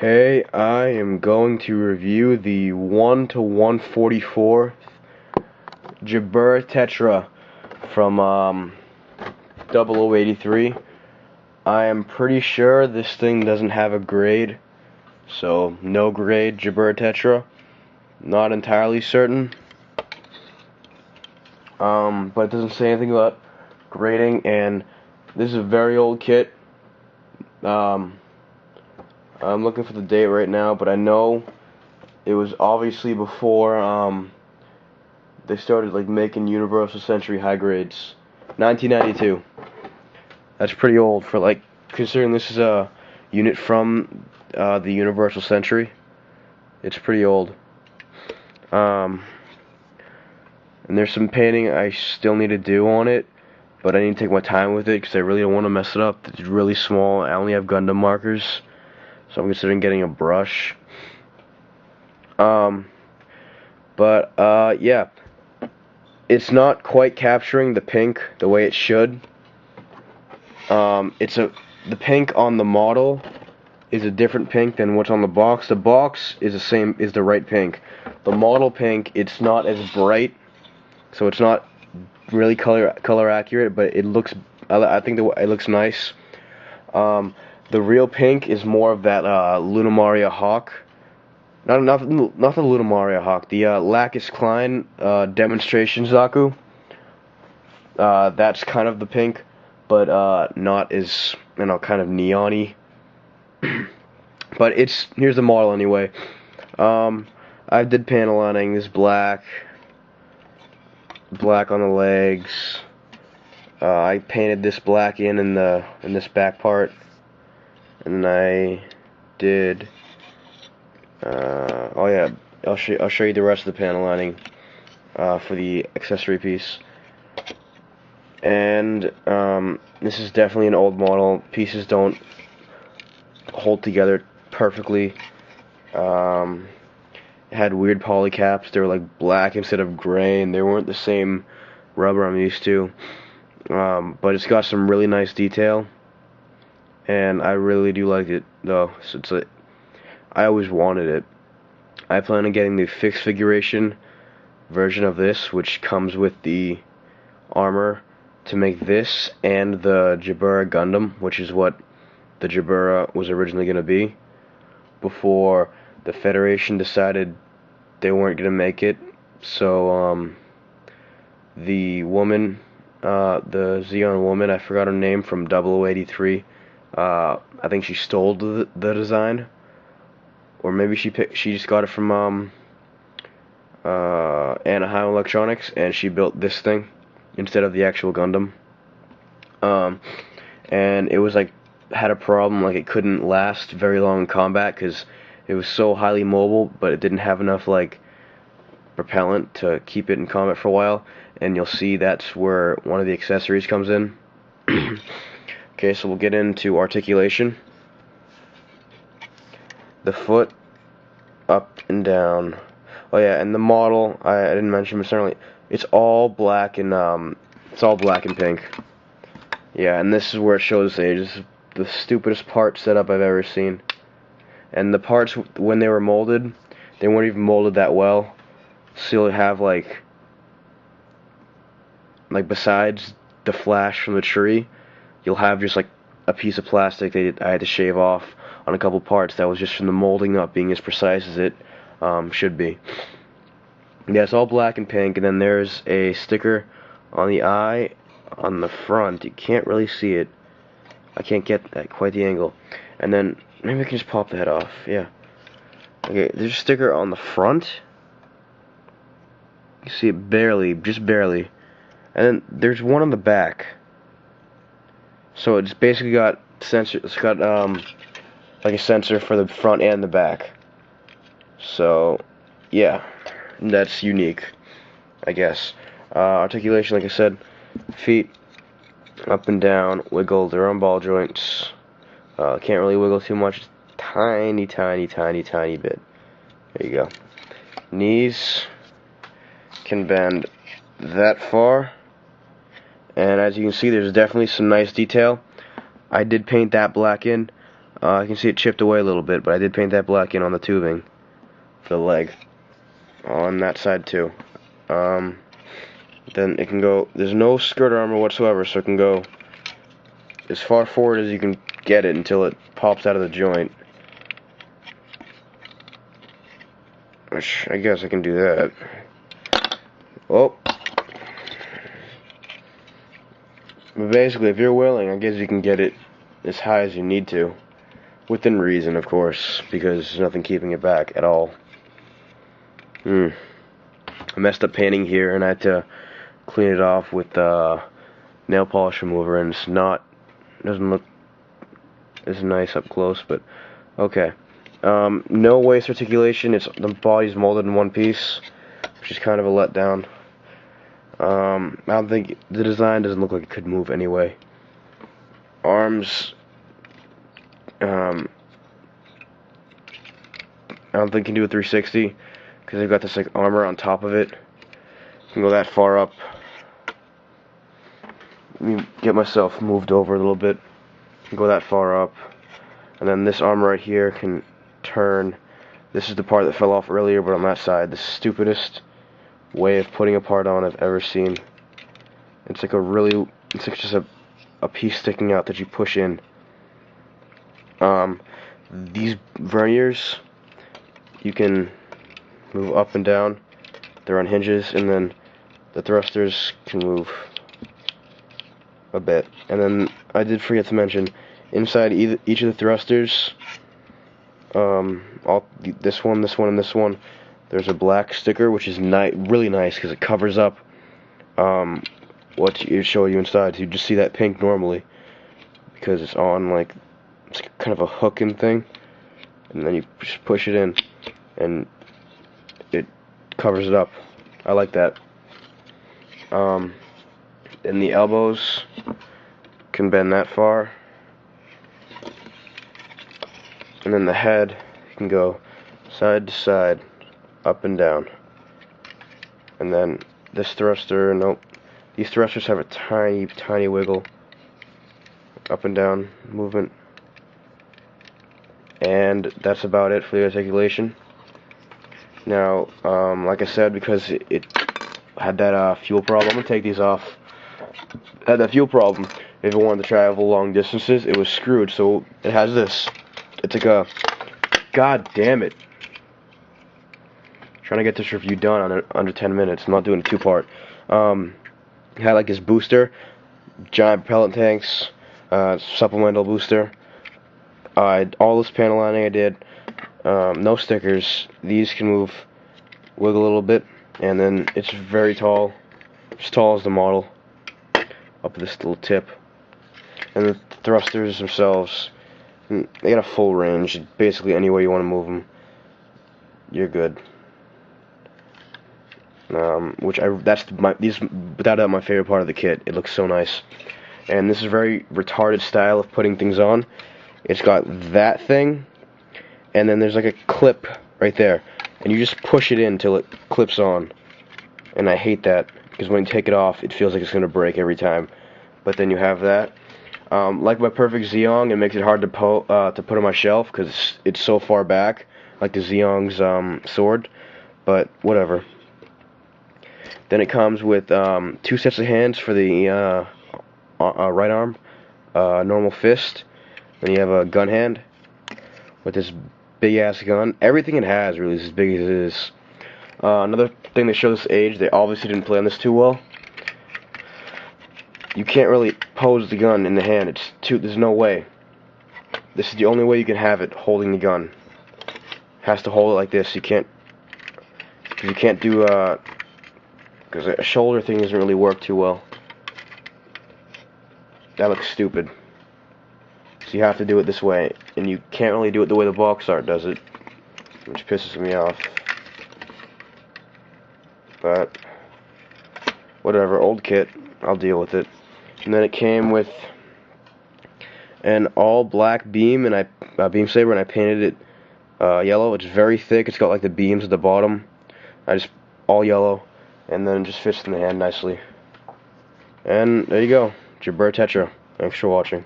Okay, I am going to review the 1 to 144 Gerbera Tetra from 0083. I am pretty sure this thing doesn't have a grade, so no grade Gerbera Tetra. Not entirely certain, but it doesn't say anything about grading, and this is a very old kit. I'm looking for the date right now, but I know it was obviously before they started making Universal Century high grades. 1992. That's pretty old for considering this is a unit from the Universal Century. It's pretty old. And there's some painting I still need to do on it, but I need to take my time with it because I really don't want to mess it up. It's really small. I only have Gundam markers, so I'm considering getting a brush. Yeah, it's not quite capturing the pink the way it should. The pink on the model is a different pink than what's on the box. The box is the right pink. The model pink, it's not as bright, so it's not really color accurate, but it looks. I think it looks nice. The real pink is more of that Lunamaria Hawk. Not the Lunamaria Hawk. The Lacus Klein demonstration Zaku. That's kind of the pink, but not as kind of neon-y. But here's the model anyway. I did panel lining. This black on the legs. I painted this black in this back part, and then I did. Oh yeah, I'll show you the rest of the panel lining for the accessory piece. And this is definitely an old model. Pieces don't hold together perfectly. It had weird poly caps. They were like black instead of gray, and they weren't the same rubber I'm used to. But it's got some really nice detail, and I really do like it though. So I always wanted it. I plan on getting the fixed figuration version of this, which comes with the armor, to make this and the Gerbera Gundam, which is what the Gerbera was originally going to be, before the Federation decided they weren't going to make it. So the woman, the Zeon woman, I forgot her name, from 0083, I think she stole the design, or maybe she just got it from Anaheim Electronics, and she built this thing instead of the actual Gundam. And it was had a problem, it couldn't last very long in combat because it was so highly mobile, but it didn't have enough propellant to keep it in combat for a while. And you'll see that's where one of the accessories comes in. Okay, so we'll get into articulation. The foot, up and down. Oh yeah, and the model, I didn't mention, but certainly it's all black and pink. Yeah, and this is where it shows age. This is the stupidest part setup I've ever seen. And the parts, when they were molded, they weren't even molded that well. So you'll have besides the flash from the tree, you'll have just a piece of plastic that I had to shave off on a couple parts. That was just from the molding not being as precise as it should be. Yeah, it's all black and pink, and then there's a sticker on the eye on the front. You can't really see it. I can't get that quite the angle. And then maybe I can just pop the head off. Yeah. Okay, there's a sticker on the front. You see it barely, just barely. And then there's one on the back. So it's basically got sensor. It's got a sensor for the front and the back. So yeah, that's unique, I guess. Articulation, like I said, feet up and down, wiggle their own ball joints. Can't really wiggle too much, tiny bit. There you go. Knees can bend that far, and as you can see, there's definitely some nice detail. I did paint that black in, I can see it chipped away a little bit, but I did paint that black in on the tubing for the leg on that side too. Then it can go, there's no skirt armor whatsoever, so it can go as far forward as you can get it until it pops out of the joint. Which, I guess I can do that. Oh. But basically, if you're willing, I guess you can get it as high as you need to. Within reason, of course, because there's nothing keeping it back at all. I messed up painting here, and I had to clean it off with nail polish remover, and doesn't look as nice up close, but okay. No waist articulation. The body's molded in one piece, which is kind of a letdown. I don't think the design doesn't look like it could move anyway. Arms. I don't think you can do a 360 because they've got this like armor on top of it. You can go that far up. Let me get myself moved over a little bit. Go that far up, and then this armor right here can turn. This is the part that fell off earlier, but on that side, the stupidest way of putting a part on I've ever seen. It's like just a piece sticking out that you push in. These verniers you can move up and down. They're on hinges, and then the thrusters can move a bit. And then I did forget to mention, inside each of the thrusters, this one, and this one, there's a black sticker, which is really nice because it covers up what it show you inside. So you just see that pink normally because it's on it's kind of a hooking thing, and then you just push it in, and it covers it up. I like that. And the elbows can bend that far, and then the head can go side to side, up and down. And then this thruster, nope, these thrusters have a tiny wiggle, up and down movement. And that's about it for the articulation. Now, like I said, because it had that fuel problem, I'm gonna take these off. It had that fuel problem. If it wanted to travel long distances, it was screwed. So it has this. It's like a, god damn it. Trying to get this review done under 10 minutes. I'm not doing a two-part. It had like this booster, giant propellant tanks, supplemental booster. All this panel lining I did. No stickers. These can wiggle a little bit, and then it's very tall, as tall as the model, up this little tip. And the thrusters themselves, they got a full range. Basically, any way you want to move them, you're good. These without doubt my favorite part of the kit. It looks so nice, and this is a very retarded style of putting things on. It's got that thing, and then there's like a clip right there, and you just push it in until it clips on. And I hate that because when you take it off, it feels like it's gonna break every time. But then you have that. Like my perfect Zeong, it makes it hard to put on my shelf because it's so far back, like the Zeong's sword. But whatever. Then it comes with 2 sets of hands for the right arm, normal fist. Then you have a gun hand with this big ass gun. Everything it has really is as big as it is. Another thing that shows age, they obviously didn't plan this too well. You can't really pose the gun in the hand. There's no way. This is the only way you can have it holding the gun. Has to hold it like this. You can't do because a shoulder thing doesn't really work too well. That looks stupid. So you have to do it this way, and you can't really do it the way the box art does it, which pisses me off. But whatever, old kit, I'll deal with it. And then it came with an all black beam and beam saber, and I painted it yellow. It's very thick. It's got like the beams at the bottom. I just all yellow, and then it just fits in the hand nicely. And there you go, Gerbera Tetra. Thanks for watching.